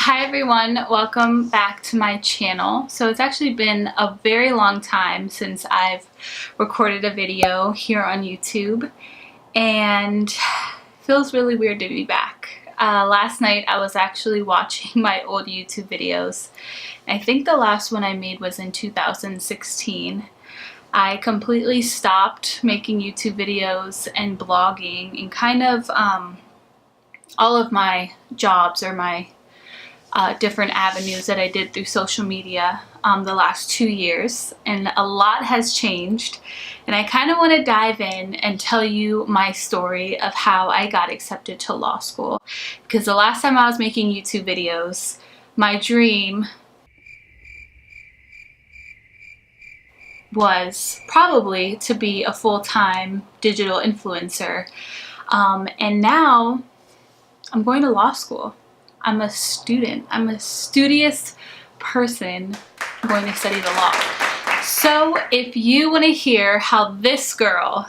Hi everyone, welcome back to my channel. So it's actually been a very long time since I've recorded a video here on YouTube, and it feels really weird to be back. Last night I was actually watching my old YouTube videos. I think the last one I made was in 2016. I completely stopped making YouTube videos and blogging and kind of all of my jobs or my different avenues that I did through social media the last 2 years, and a lot has changed, and I kind of want to dive in and tell you my story of how I got accepted to law school, because the last time I was making YouTube videos, my dream was probably to be a full-time digital influencer, and now I'm going to law school. I'm a student. I'm a studious person going to study the law. So if you want to hear how this girl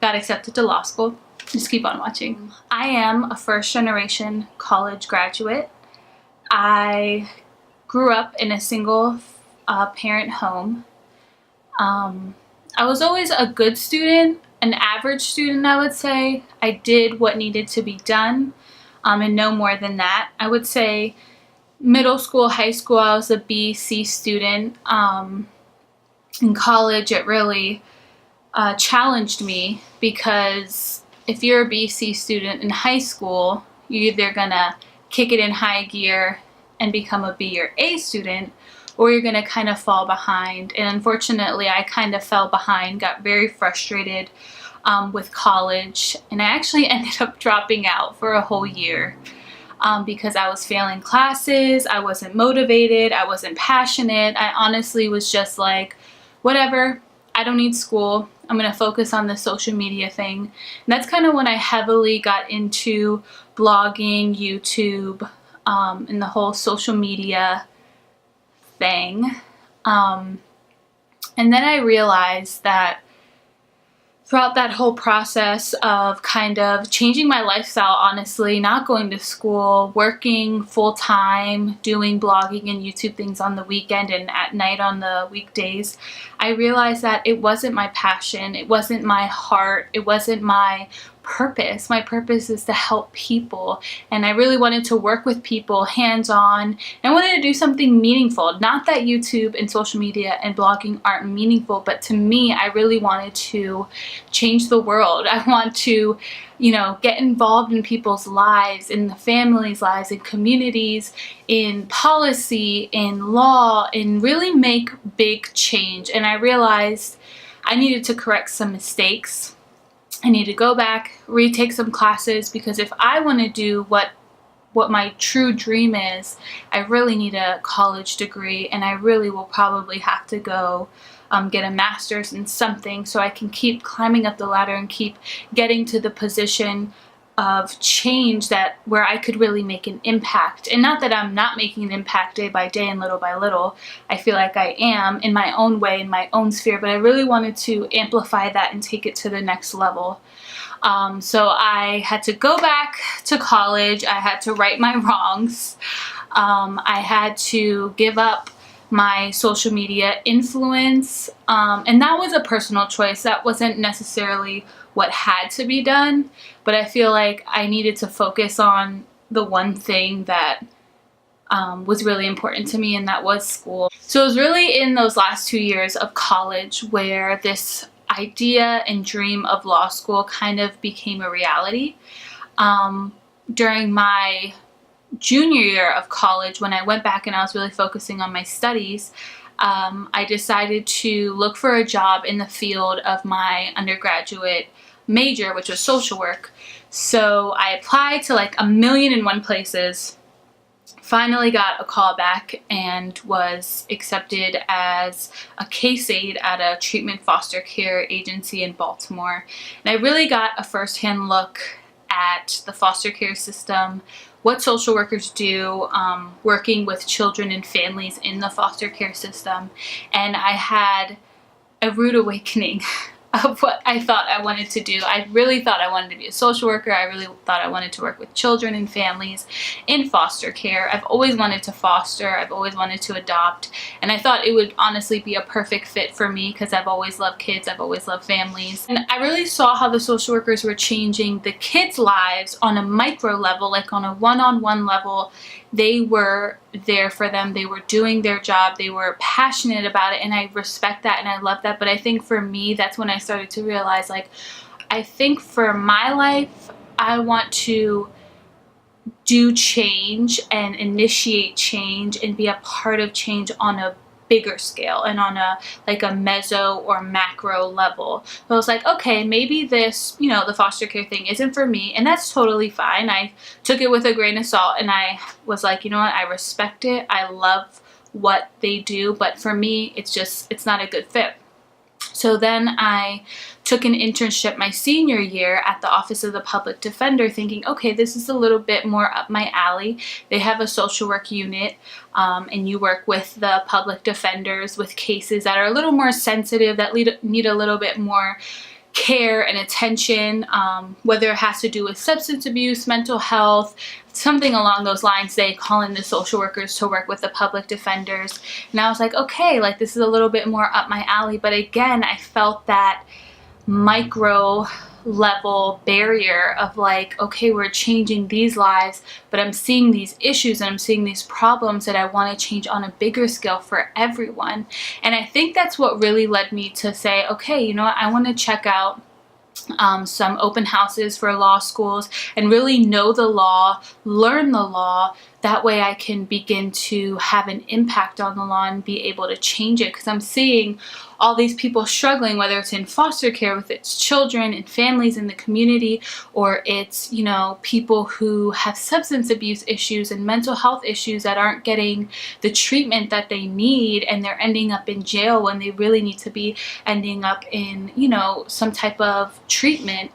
got accepted to law school, just keep on watching. I am a first-generation college graduate. I grew up in a single parent home. I was always a good student, an average student, I would say. I did what needed to be done. And no more than that. I would say middle school, high school, I was a B, C student. In college, it really challenged me, because if you're a B, C student in high school, you're either gonna kick it in high gear and become a B or A student, or you're gonna kind of fall behind. And unfortunately, I kind of fell behind, got very frustrated with college, and I actually ended up dropping out for a whole year because I was failing classes, I wasn't motivated, I wasn't passionate. I honestly was just like, whatever, I don't need school, I'm gonna focus on the social media thing. And that's kind of when I heavily got into blogging, YouTube, and the whole social media thing. And then I realized that throughout that whole process of kind of changing my lifestyle, honestly, not going to school, working full-time, doing blogging and YouTube things on the weekend and at night on the weekdays, I realized that it wasn't my passion, it wasn't my heart, it wasn't my purpose. My purpose is to help people, and I really wanted to work with people hands-on. I wanted to do something meaningful. Not that YouTube and social media and blogging aren't meaningful, but to me, I really wanted to change the world. I want to, get involved in people's lives, in the families' lives, in communities, in policy, in law, and really make big change. And I realized I needed to correct some mistakes. I need to go back, retake some classes, because if I want to do what my true dream is, I really need a college degree, and I really will probably have to go get a master's in something so I can keep climbing up the ladder and keep getting to the position of change where I could really make an impact. And not that I'm not making an impact day by day and little by little. I feel like I am in my own way, in my own sphere, but I really wanted to amplify that and take it to the next level. So I had to go back to college. I had to right my wrongs. I had to give up my social media influence, and that was a personal choice. That wasn't necessarily what had to be done, but I feel like I needed to focus on the one thing that was really important to me, and that was school. So it was really in those last 2 years of college where this idea and dream of law school kind of became a reality. During my junior year of college, when I went back and I was really focusing on my studies, I decided to look for a job in the field of my undergraduate major, which was social work. So I applied to like 1,000,001 places, finally got a call back, and was accepted as a case aide at a treatment foster care agency in Baltimore. And I really got a first-hand look at the foster care system, what social workers do, working with children and families in the foster care system. And I had a rude awakening of what I thought I wanted to do. I really thought I wanted to be a social worker. I really thought I wanted to work with children and families in foster care. I've always wanted to foster. I've always wanted to adopt. And I thought it would honestly be a perfect fit for me because I've always loved kids. I've always loved families. And I really saw how the social workers were changing the kids' lives on a micro level, like on a one-on-one level. They were there for them. They were doing their job. They were passionate about it, and I respect that and I love that. But I think for me, that's when I started to realize, like, I think for my life, I want to do change and initiate change and be a part of change on a bigger scale and on a like a meso or macro level. So I was like, okay, maybe this, you know, the foster care thing isn't for me, and that's totally fine. I took it with a grain of salt and I was like, you know what, I respect it. I love what they do, but for me, it's not a good fit. So then I took an internship my senior year at the Office of the Public Defender, thinking, okay, this is a little bit more up my alley. They have a social work unit, and you work with the public defenders with cases that are a little more sensitive, that need a little bit more care and attention, whether it has to do with substance abuse, mental health, something along those lines. They call in the social workers to work with the public defenders. And I was like, okay, like this is a little bit more up my alley. But again, I felt that micro level barrier of like, okay, we're changing these lives, but I'm seeing these issues and I'm seeing these problems that I want to change on a bigger scale for everyone. And I think that's what really led me to say, okay, you know what, I want to check out some open houses for law schools and really know the law, learn the law. That way I can begin to have an impact on the law and be able to change it, because I'm seeing all these people struggling, whether it's in foster care with its children and families in the community, or it's, you know, people who have substance abuse issues and mental health issues that aren't getting the treatment that they need, and they're ending up in jail when they really need to be ending up in, you know, some type of treatment.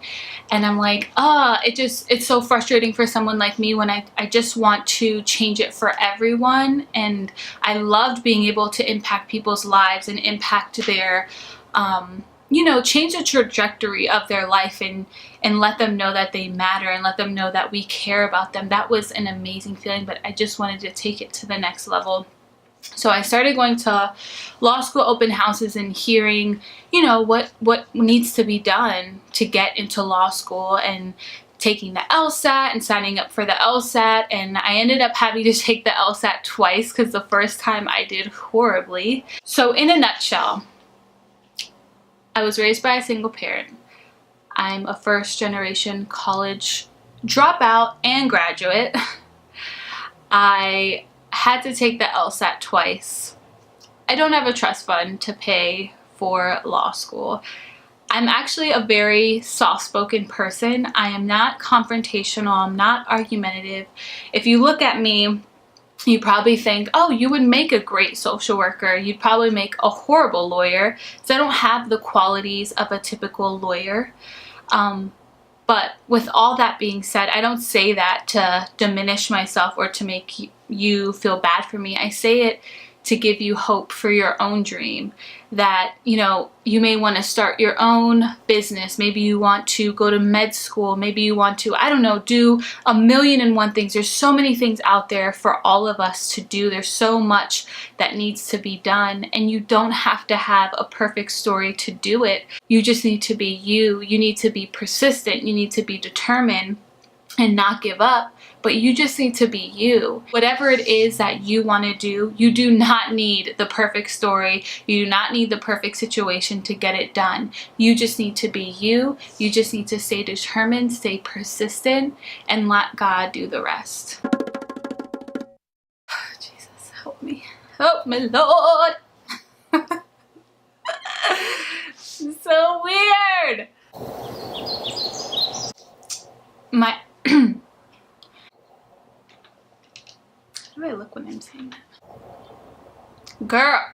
And I'm like, it's so frustrating for someone like me when I just want to change it for everyone. And I loved being able to impact people's lives and impact their, you know, change the trajectory of their life and let them know that they matter and let them know that we care about them. That was an amazing feeling, but I just wanted to take it to the next level. So I started going to law school open houses and hearing, you know, what needs to be done to get into law school, and taking the LSAT and signing up for the LSAT. And I ended up having to take the LSAT twice because the first time I did horribly. So in a nutshell, I was raised by a single parent. I'm a first-generation college dropout and graduate. I had to take the LSAT twice. I don't have a trust fund to pay for law school. I'm actually a very soft-spoken person. I am not confrontational. I'm not argumentative. If you look at me, you probably think, oh, you would make a great social worker. You'd probably make a horrible lawyer. So I don't have the qualities of a typical lawyer. But with all that being said, I don't say that to diminish myself or to make you feel bad for me. I say it to give you hope for your own dream, that, you know, you may want to start your own business. Maybe you want to go to med school. Maybe you want to, I don't know, do 1,000,001 things. There's so many things out there for all of us to do. There's so much that needs to be done, and you don't have to have a perfect story to do it. You just need to be you. You need to be persistent. You need to be determined and not give up. But you just need to be you. Whatever it is that you want to do, you do not need the perfect story. You do not need the perfect situation to get it done. You just need to be you. You just need to stay determined, stay persistent, and let God do the rest. Jesus, help me. Help me, Lord. So weird. How do I look when I'm saying that? Girl,